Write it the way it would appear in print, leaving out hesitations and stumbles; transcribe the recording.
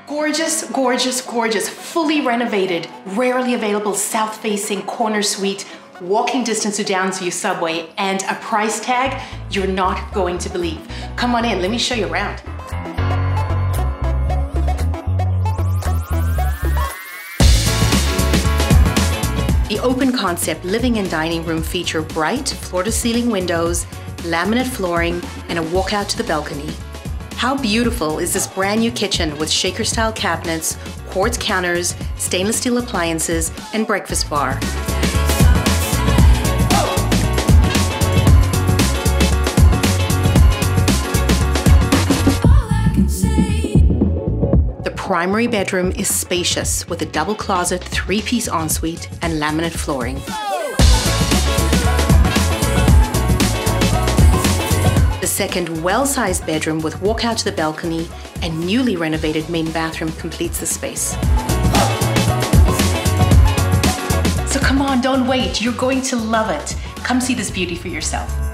Gorgeous, gorgeous, gorgeous, fully renovated, rarely available south-facing corner suite, walking distance to Downsview Subway, and a price tag you're not going to believe. Come on in, let me show you around. The open concept living and dining room feature bright floor-to-ceiling windows, laminate flooring, and a walkout to the balcony. How beautiful is this brand new kitchen with shaker-style cabinets, quartz counters, stainless steel appliances, and breakfast bar. The primary bedroom is spacious with a double closet, 3-piece ensuite, and laminate flooring. The second well-sized bedroom with walkout to the balcony and newly renovated main bathroom completes the space. So come on, don't wait, you're going to love it. Come see this beauty for yourself.